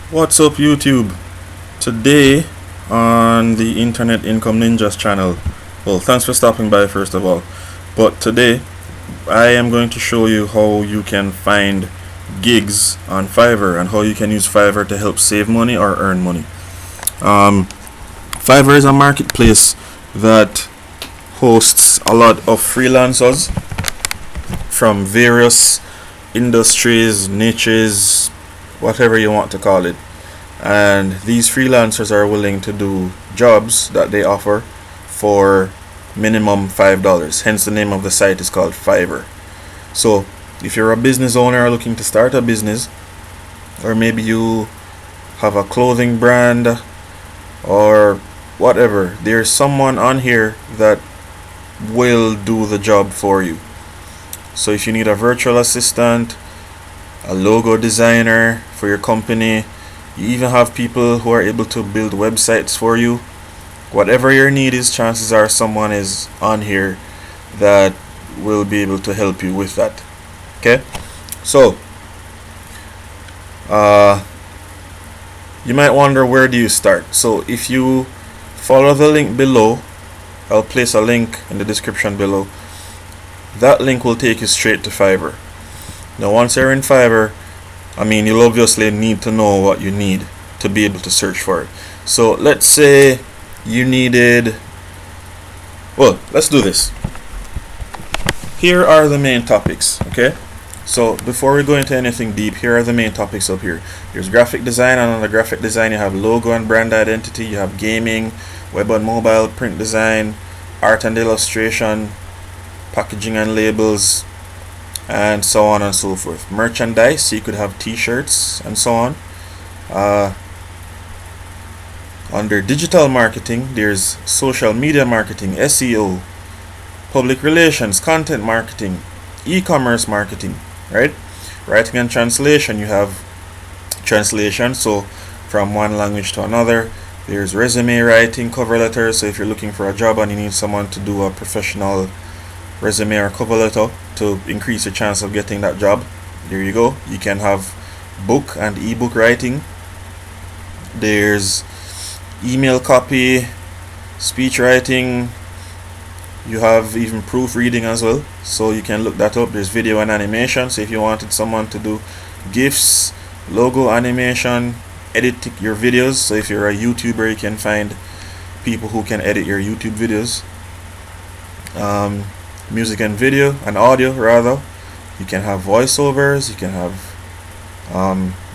What's up, YouTube? Today on the Internet Income Ninjas channel, well, thanks for stopping by first of all. But today I am going to show you how you can find gigs on Fiverr and how you can use Fiverr to help save money or earn money. Fiverr is a marketplace that hosts a lot of freelancers from various industries, niches, whatever you want to call it. And these freelancers are willing to do jobs that they offer for minimum $5. Hence the name of the site is called Fiverr. So if you're a business owner or looking to start a business, or maybe you have a clothing brand or whatever, there's someone on here that will do the job for you. So if you need a virtual assistant, a logo designer for your company, you even have people who are able to build websites for you. Whatever your need is, chances are someone is on here that will be able to help you with that. Okay? So, you might wonder, where do you start? So if you follow the link below, I'll place a link in the description below. That link will take you straight to Fiverr. Now once you're in Fiverr, you'll obviously need to know what you need to be able to search for it. So let's say you needed, well, let's do this. Here are the main topics, okay? So before we go into anything deep, here are the main topics up here. There's graphic design, and under graphic design you have logo and brand identity, you have gaming, web and mobile, print design, art and illustration, packaging and labels, and so on and so forth. Merchandise, so you could have t-shirts and so on. Under digital marketing, there's social media marketing, SEO, public relations, content marketing, e-commerce marketing, right? Writing and translation, you have translation, so from one language to another. There's resume writing, cover letters, so if you're looking for a job and you need someone to do a professional resume or cover letter to increase your chance of getting that job, there you go. You can have book and ebook writing. There's email copy, speech writing. You have even proofreading as well, so you can look that up. There's video and animation, so if you wanted someone to do GIFs, logo animation, edit your videos, so if you're a YouTuber, you can find people who can edit your YouTube videos. Music and video and audio rather, you can have voiceovers, you can have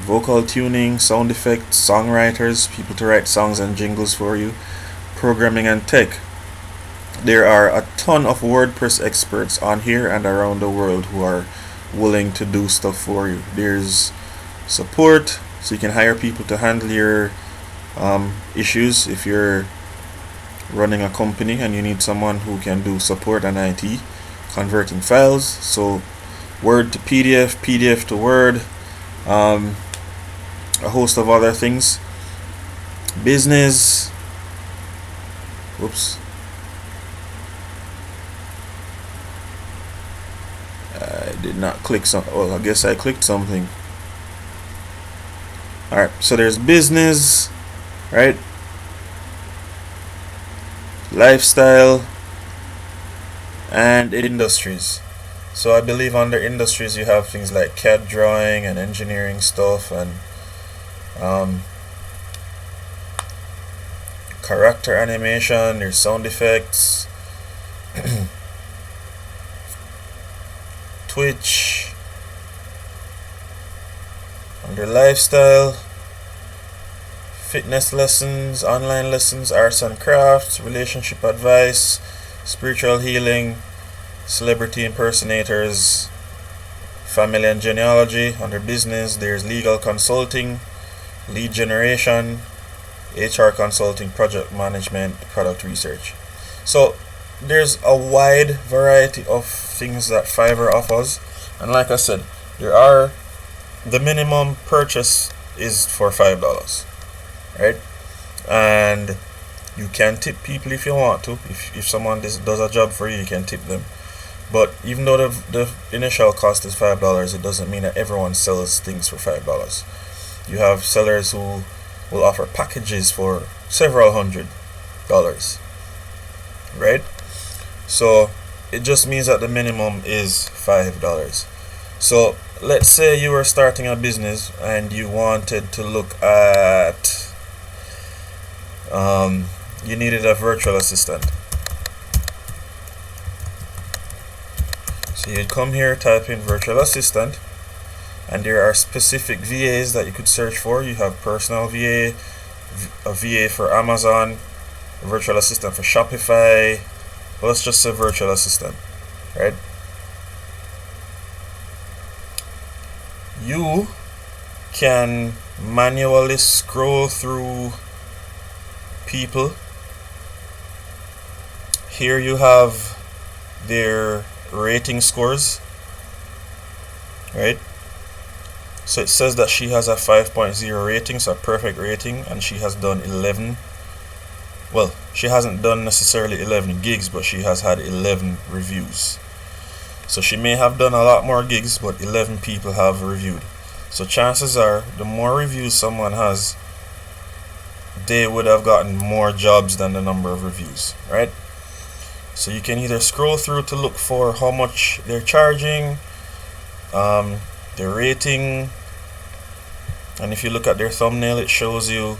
vocal tuning, sound effects, songwriters, people to write songs and jingles for you, programming and tech. There are a ton of WordPress experts on here and around the world who are willing to do stuff for you. There's support, so you can hire people to handle your issues if you're running a company and you need someone who can do support and IT, converting files, so Word to PDF, PDF to Word, a host of other things. Business, whoops, I did not click some, well, I guess I clicked something. Alright, so there's business, right? Lifestyle and industries. So I believe under industries you have things like CAD drawing and engineering stuff, and character animation, there's sound effects, Twitch. Under lifestyle, fitness lessons, online lessons, arts and crafts, relationship advice, spiritual healing, celebrity impersonators, family and genealogy. Under business, there's legal consulting, lead generation, HR consulting, project management, product research. So there's a wide variety of things that Fiverr offers, and like I said, the minimum purchase is for $5, right? And you can tip people if you want to. If someone does a job for you, you can tip them. But even though the initial cost is $5, it doesn't mean that everyone sells things for $5. You have sellers who will offer packages for several $100s, right? So it just means that the minimum is $5. So let's say you were starting a business and you wanted to look at you needed a virtual assistant. So you'd come here, type in virtual assistant, and there are specific VAs that you could search for. You have personal VA, a VA for Amazon, a virtual assistant for Shopify. Well, let's just say virtual assistant, right? You can manually scroll through people. Here you have their rating scores, right? So it says that she has a 5.0 rating, so a perfect rating, and she has done 11. Well, she hasn't done necessarily 11 gigs, but she has had 11 reviews. So she may have done a lot more gigs, but 11 people have reviewed. So chances are, the more reviews someone has, they would have gotten more jobs than the number of reviews, right? So you can either scroll through to look for how much they're charging, their rating, and if you look at their thumbnail, it shows you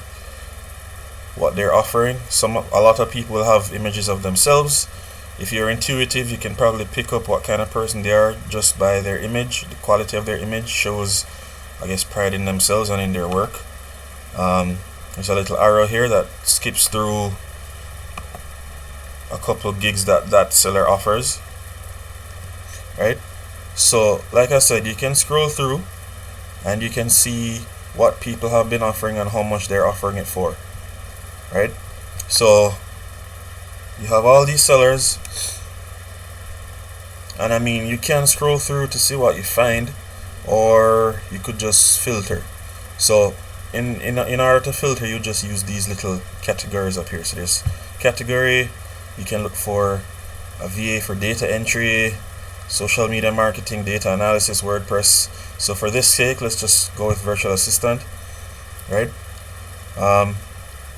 what they're offering. A lot of people will have images of themselves. If you're intuitive, you can probably pick up what kind of person they are just by their image. The quality of their image shows, I guess, pride in themselves and in their work. There's a little arrow here that skips through a couple of gigs that seller offers, right? So like I said, you can scroll through and you can see what people have been offering and how much they're offering it for, right? So you have all these sellers, and I mean, you can scroll through to see what you find, or you could just filter. So in order to filter, you just use these little categories up here. So there's category, you can look for a VA for data entry, social media marketing, data analysis, WordPress. So for this sake, let's just go with virtual assistant, right?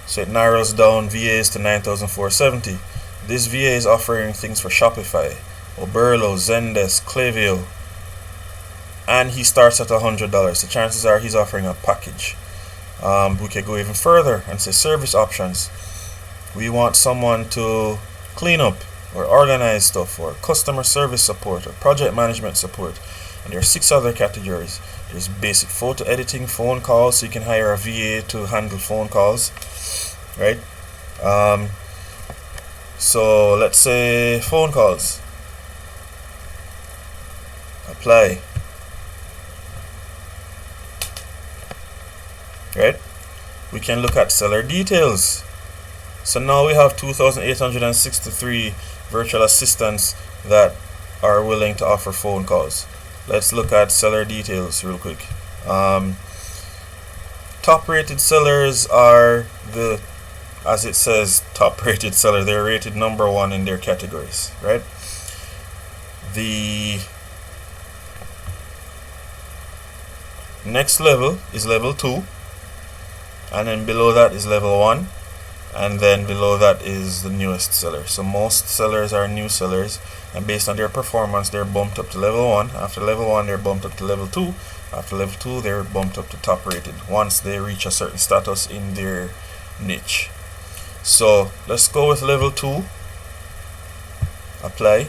So it narrows down VAs to 9,470. This VA is offering things for Shopify, Oberlo, Zendesk, Klaviyo, and he starts at $100. So chances are he's offering a package. We could go even further and say service options. We want someone to clean up or organize stuff, or customer service support, or project management support. And there are 6 other categories. There's basic photo editing, phone calls, so you can hire a VA to handle phone calls, right? So let's say phone calls. Apply. Right? We can look at seller details. So now we have 2,863 virtual assistants that are willing to offer phone calls. Let's look at seller details real quick. Top rated sellers are as it says, top rated seller. They're rated number 1 in their categories, right? The next level is level 2, and then below that is level 1, and then below that is the newest seller. So most sellers are new sellers, and based on their performance, they're bumped up to level 1. After level 1, they're bumped up to level 2. After level 2, they're bumped up to top rated once they reach a certain status in their niche. So let's go with level 2. Apply.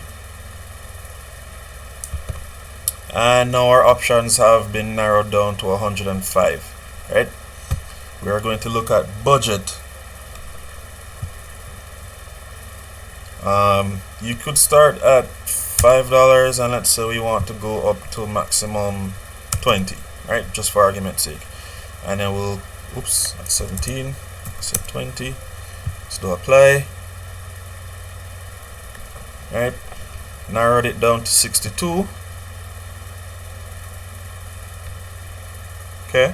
And now our options have been narrowed down to 105, right? We are going to look at budget. You could start at $5, and let's say we want to go up to maximum 20, right? Just for argument's sake. And then we'll, at 17, so 20. Let's do apply. Right? Narrowed it down to 62. Okay.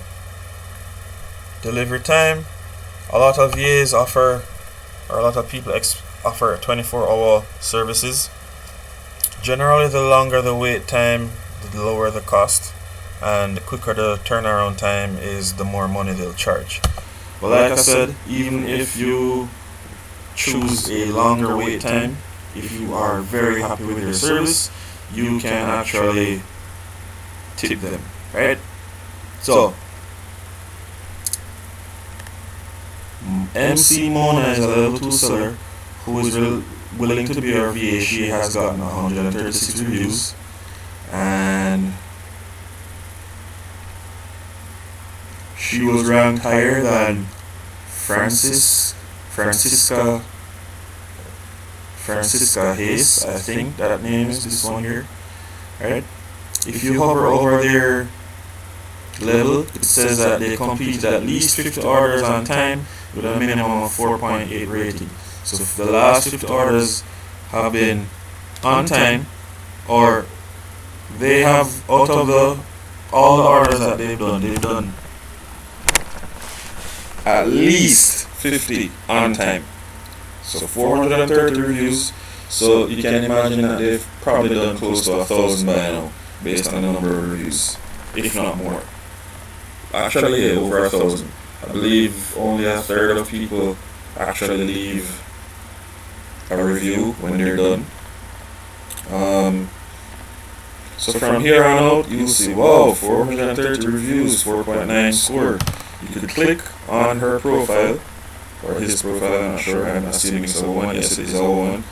Delivery time. A lot of VAs offer, or a lot of people offer 24-hour services. Generally, the longer the wait time, the lower the cost. and the quicker the turnaround time is, the more money they'll charge. But like I said, even if you choose a longer wait time, if you are very happy with your service, you can actually tip them, right? So MC Mona is a level 2 seller who is willing to be our VA. She has gotten 136 reviews, and she was ranked higher than Francisca Hayes, I think that name is this one here, right? If you hover over their level, it says that they completed at least 50 orders on time with a minimum of 4.8 rating. So if the last 50 orders have been on time, or they have, out of all the orders that they've done at least 50 on time. So 430 reviews. So you can imagine that they've probably done close to 1,000 by now, based on the number of reviews, if not more. Actually, yeah, over 1,000. I believe only a third of people actually leave a review when they're done. So from here on out, you'll see, wow, 430 reviews, 4.9 score. You could click on her profile, or his profile, I'm not sure, I'm assuming it's a one. Yes, it is a one.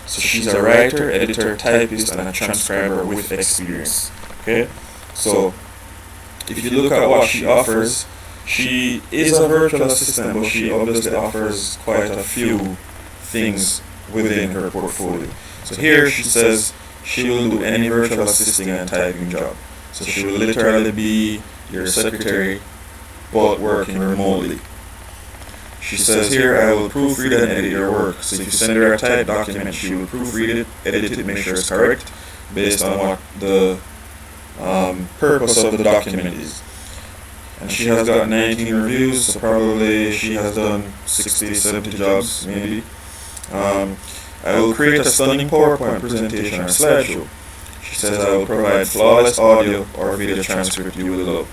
So she's a writer, editor, typist, and a transcriber with experience. Okay, so if you look at what she offers, she is a virtual assistant, but she obviously offers quite a few things within her portfolio. So here she says she will do any virtual assisting and typing job. So she will literally be your secretary, but working remotely. She says here, I will proofread and edit your work. So if you send her a typed document, she will proofread it, edit it, make sure it's correct, based on what the purpose of the document is. And she has got 19 reviews, so probably she has done 60, 70 jobs, maybe. I will create a stunning PowerPoint presentation or slideshow. She says I will provide flawless audio or video transcript you will love.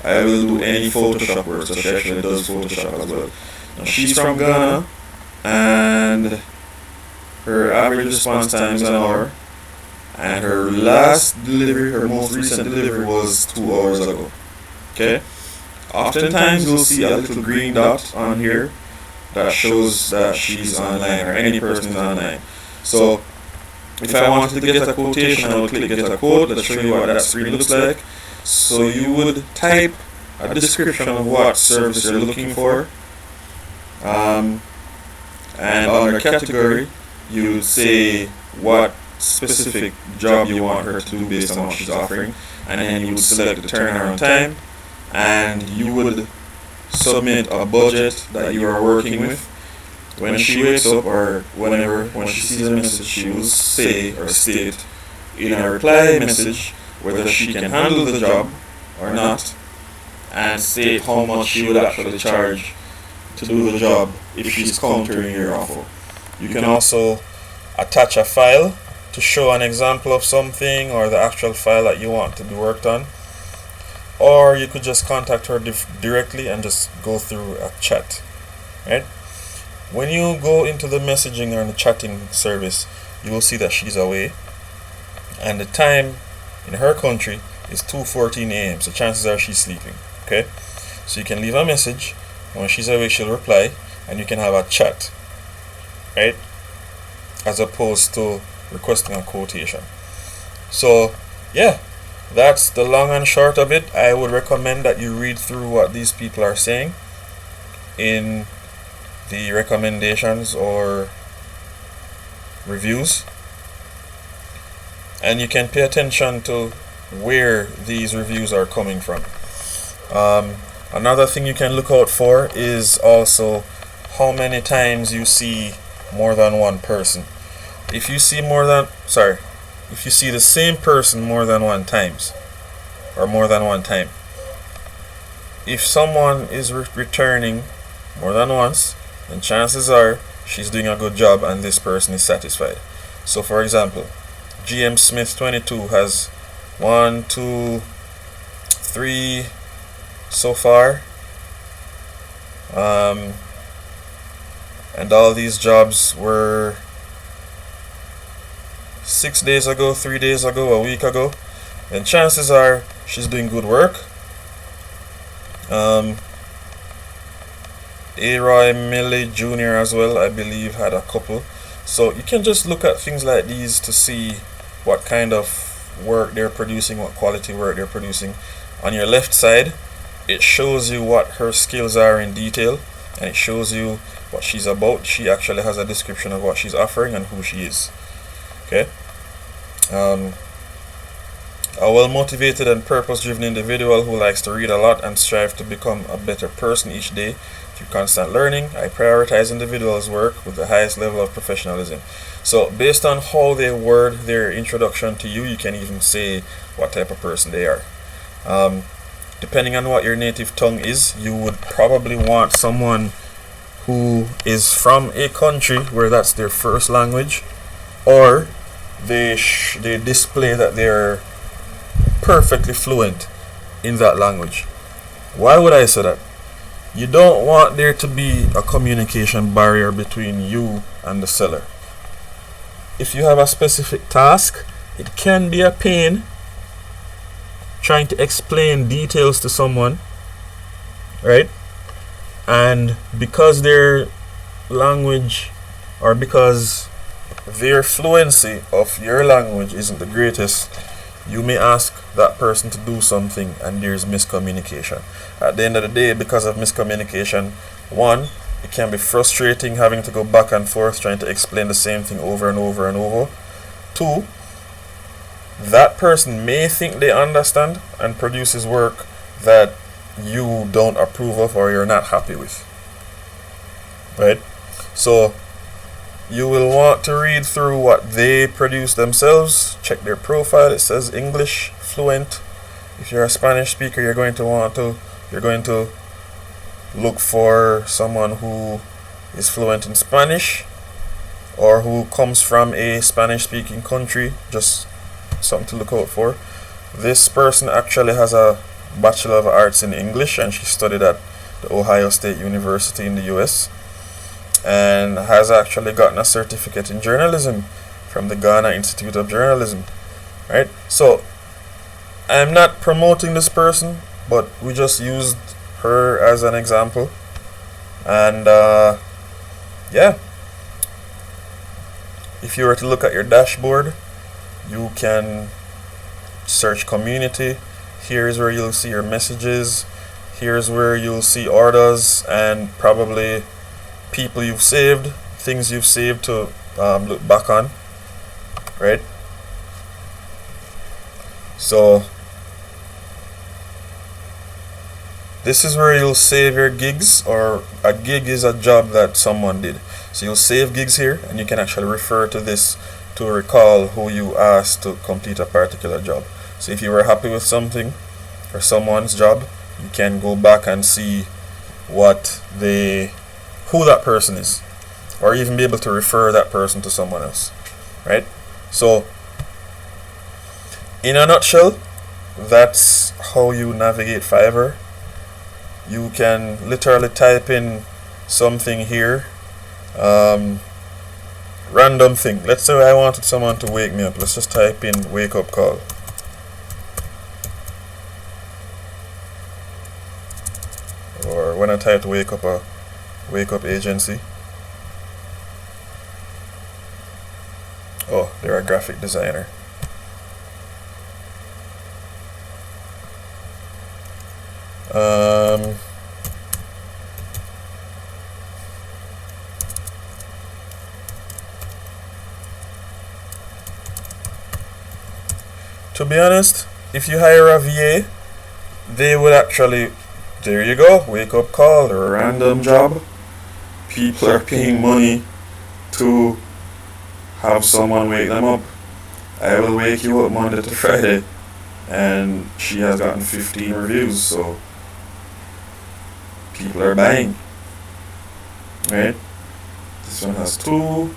I will do any Photoshop work, so she actually does Photoshop as well. Now, she's from Ghana, and her average response time is an hour, and her last delivery, her most recent delivery, was 2 hours ago. Okay? Oftentimes you'll see a little green dot on here that shows that she's online, or any person is online. So if I wanted to get a quotation, I would click get a quote. Let's show you what that screen looks like. So you would type a description of what service you're looking for, and under category you would say what specific job you want her to do based on what she's offering, and then you would select the turnaround time, and you would submit a budget that you are working with. When she wakes up, or when she sees a message, she will say or state in a reply message whether she can handle the job or not, and state how much she would actually charge to do the job if she's countering your offer. You can also attach a file to show an example of something, or the actual file that you want to be worked on, or you could just contact her directly and just go through a chat, right? When you go into the messaging or the chatting service, you will see that she's away, and the time in her country is 2:14 a.m. so chances are she's sleeping. Okay, so you can leave a message. When she's awake, she'll reply, and you can have a chat, right, as opposed to requesting a quotation. So yeah, that's the long and short of it. I would recommend that you read through what these people are saying in the recommendations or reviews, and you can pay attention to where these reviews are coming from. Another thing you can look out for is also how many times you see more than one person. If you see if you see the same person more than one times, or more than one time, if someone is returning more than once, then chances are she's doing a good job and this person is satisfied. So for example, GM Smith 22 has 1, 2, 3 so far. And all these jobs were 6 days ago, 3 days ago, a week ago. And chances are she's doing good work. Roy Millie Jr. as well, I believe, had a couple. So you can just look at things like these to see what kind of work they're producing, what quality work they're producing. On your left side, it shows you what her skills are in detail, and it shows you what she's about. She actually has a description of what she's offering and who she is. Okay. A well-motivated and purpose-driven individual who likes to read a lot and strive to become a better person each day through constant learning. I prioritize individuals' work with the highest level of professionalism. So based on how they word their introduction to you, you can even say what type of person they are. Depending on what your native tongue is, you would probably want someone who is from a country where that's their first language, or they display that they're perfectly fluent in that language. Why would I say that? You don't want there to be a communication barrier between you and the seller. If you have a specific task, it can be a pain trying to explain details to someone, right? And because their language, or because their fluency of your language isn't the greatest, you may ask that person to do something and there's miscommunication. At the end of the day, because of miscommunication, one, it can be frustrating having to go back and forth trying to explain the same thing over and over and over. Two, that person may think they understand and produces work that you don't approve of or you're not happy with. Right? So you will want to read through what they produce themselves, check their profile. It says English fluent. If you're a Spanish speaker, you're going to look for someone who is fluent in Spanish or who comes from a Spanish speaking country. Just something to look out for. This person actually has a Bachelor of Arts in English, and she studied at the Ohio State University in the US, and has actually gotten a certificate in journalism from the Ghana Institute of Journalism. Right? So I'm not promoting this person, but we just used her as an example. And yeah, if you were to look at your dashboard, you can search community. Here's where you'll see your messages. Here's where you'll see orders and probably people you've saved, things you've saved to look back on, right? So this is where you'll save your gigs, or a gig is a job that someone did. So you'll save gigs here, and you can actually refer to this to recall who you asked to complete a particular job. So if you were happy with something or someone's job, you can go back and see who that person is, or even be able to refer that person to someone else, right? So in a nutshell, that's how you navigate Fiverr. You can literally type in something here, random thing. Let's say I wanted someone to wake me up. Let's just type in wake up call. Or when I type wake up agency. Oh, they're a graphic designer. To be honest, if you hire a VA, they would actually, there you go, wake up call, or a random job. People are paying money to have someone wake them up. I will wake you up Monday to Friday, and she has gotten 15 reviews, so people are buying, right? This one has 2,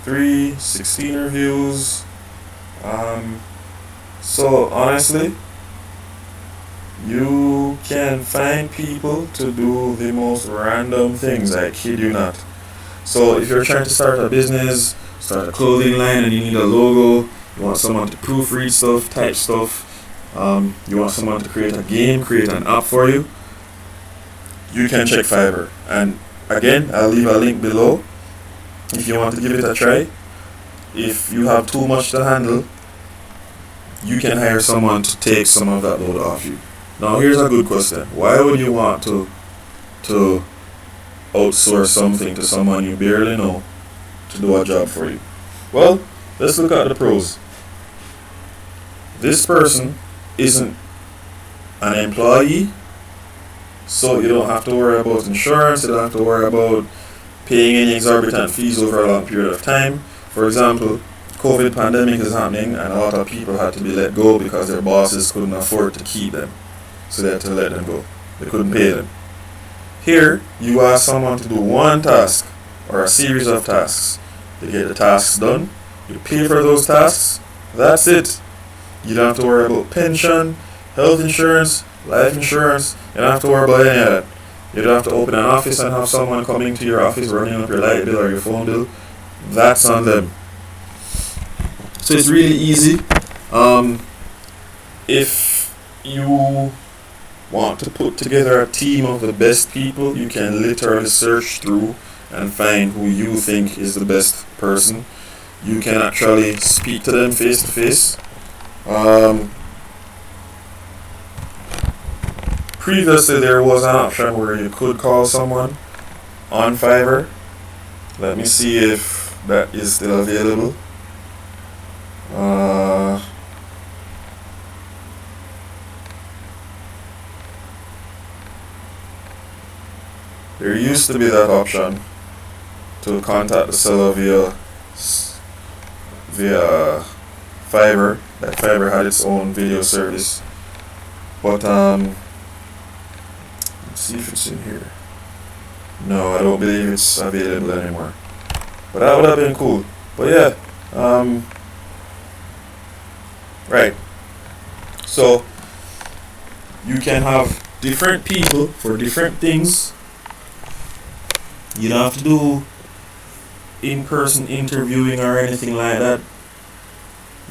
3, 16 reviews. So honestly, you can find people to do the most random things. I kid you not. So if you're trying to start a business, start a clothing line, and you need a logo, you want someone to proofread stuff, type stuff, you want someone to create a game, create an app for you, you can check Fiverr. And again, I'll leave a link below if you want to give it a try. If you have too much to handle, you can hire someone to take some of that load off you. Now here's a good question. Why would you want to outsource something to someone you barely know to do a job for you? Well, let's look at the pros. This person isn't an employee, so you don't have to worry about insurance, you don't have to worry about paying any exorbitant fees over a long period of time. For example, COVID pandemic is happening and a lot of people had to be let go because their bosses couldn't afford to keep them. So they had to let them go. They couldn't pay them. Here, you ask someone to do one task or a series of tasks. They get the tasks done. You pay for those tasks. That's it. You don't have to worry about pension, health insurance, life insurance. You don't have to worry about any of that. You don't have to open an office and have someone coming to your office running up your light bill or your phone bill. That's on them. So it's really easy. If you want to put together a team of the best people, you can literally search through and find who you think is the best person. You can actually speak to them face to face. Previously there was an option where you could call someone on Fiverr. Let me see if that is still available. There used to be that option to contact the seller via Fiverr. That Fiverr had its own video service, but let's see if it's in here. No, I don't believe it's available anymore. But that would have been cool. But yeah, right. So you can have different people for different things. You don't have to do in-person interviewing or anything like that.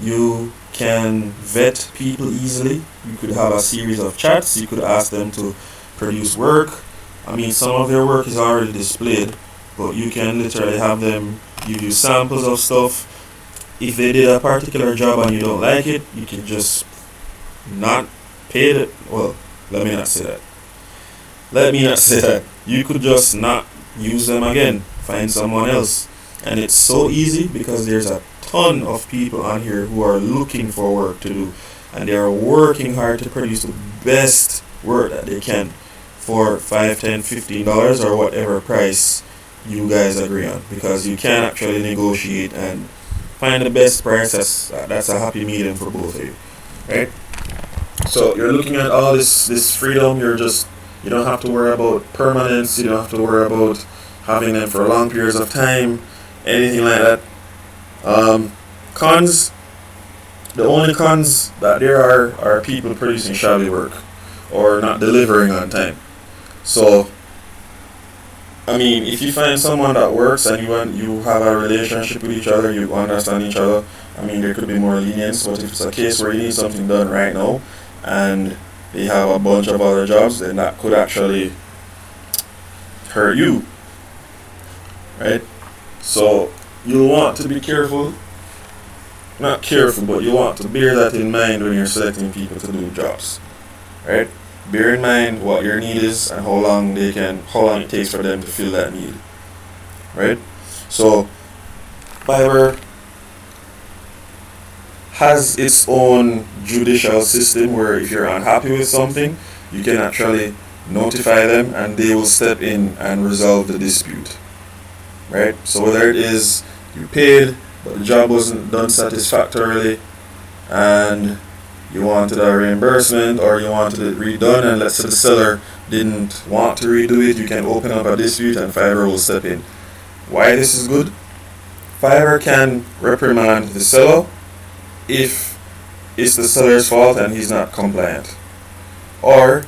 You can vet people easily. You could have a series of chats. You could ask them to produce work. I mean, some of their work is already displayed, but you can literally have them give you samples of stuff. If they did a particular job and you don't like it, you can just not pay it. Well, let me not say that. You could just not use them again, find someone else. And it's so easy because there's a ton of people on here who are looking for work to do, and they are working hard to produce the best work that they can for $5, $10, $15 or whatever price you guys agree on, because you can actually negotiate and find the best price that's a happy medium for both of you, right? So you're looking at all this freedom. You don't have to worry about permanence. You don't have to worry about having them for long periods of time, anything like that. Cons. The only cons that there are people producing shabby work or not delivering on time. So, I mean, if you find someone that works and you have a relationship with each other, you understand each other, I mean, there could be more lenience. But if it's a case where you need something done right now and they have a bunch of other jobs, then that could actually hurt you, right? So you'll want to be careful. Not careful, but you want to bear that in mind when you're selecting people to do jobs, right? Bear in mind what your need is and how long it takes for them to fill that need, right? So Fiverr has its own judicial system where if you're unhappy with something, you can actually notify them and they will step in and resolve the dispute, right? So whether it is you paid but the job wasn't done satisfactorily and you wanted a reimbursement, or you wanted it redone and let's say the seller didn't want to redo it, you can open up a dispute and Fiverr will step in. Why this is good? Fiverr can reprimand the seller if it's the seller's fault and he's not compliant, or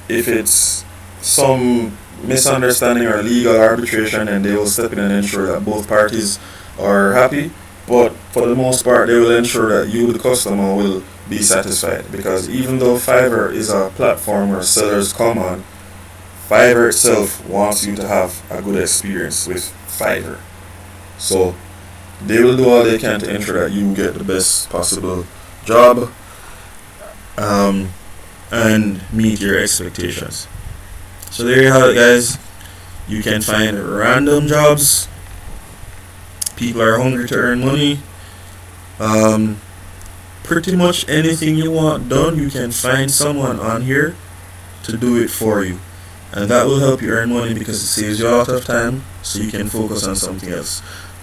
if it's some misunderstanding or legal arbitration, and they will step in and ensure that both parties are happy. But for the most part, they will ensure that you, the customer, will be satisfied, because even though Fiverr is a platform where sellers come on, Fiverr itself wants you to have a good experience with Fiverr. So they will do all they can to ensure that you get the best possible job, and meet your expectations. So there you have it, guys. You can find random jobs. People are hungry to earn money. Pretty much anything you want done, you can find someone on here to do it for you, and that will help you earn money because it saves you a lot of time, so you can focus on something else.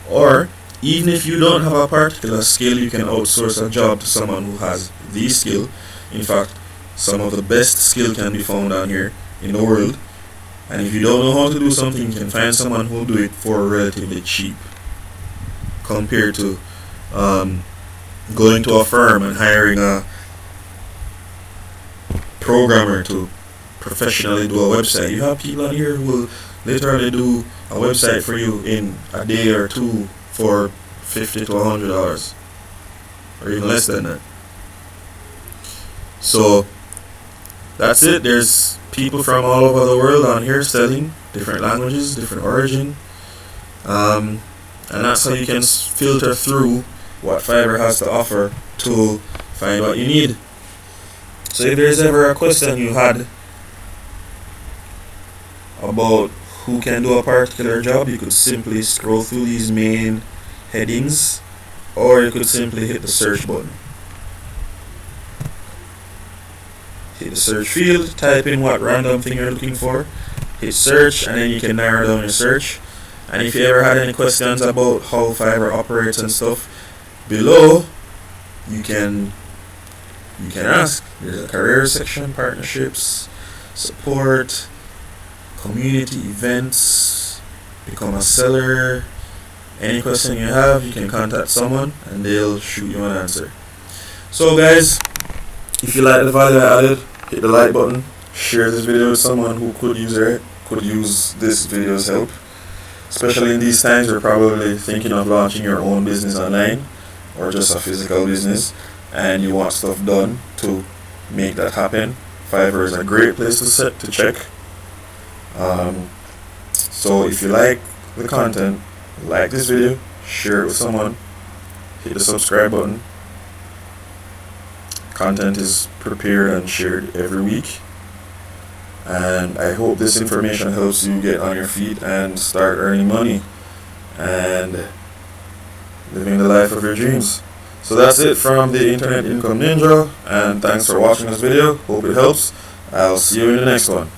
Or even if you don't have a particular skill, you can outsource a job to someone who has the skill. In fact, some of the best skill can be found on here in the world. And if you don't know how to do something, you can find someone who will do it for relatively cheap, compared to going to a firm and hiring a programmer to professionally do a website. You have people on here who will literally do a website for you in a day or two for $50 to $100, or even less than that. So that's it. There's people from all over the world on here selling different languages, different origin, and that's how you can filter through what Fiverr has to offer to find what you need. So if there's ever a question you had about who can do a particular job, you could simply scroll through these main headings, or you could simply hit the search button. Hit the search field, type in what random thing you're looking for, hit search, and then you can narrow down your search. And if you ever had any questions about how Fiverr operates and stuff, below you can ask. There's a career section, partnerships, support, community events, become a seller. Any question you have, you can contact someone and they'll shoot you an answer. So guys, if you like the value I added, hit the like button, share this video with someone who could use this video's help. Especially in these times, you're probably thinking of launching your own business online, or just a physical business, and you want stuff done to make that happen. Fiverr is a great place to check. So if you like the content, like this video, share it with someone, hit the subscribe button. Content is prepared and shared every week, and I hope this information helps you get on your feet and start earning money and living the life of your dreams. So that's it from the Internet Income Ninja, and thanks for watching this video. Hope it helps. I'll see you in the next one.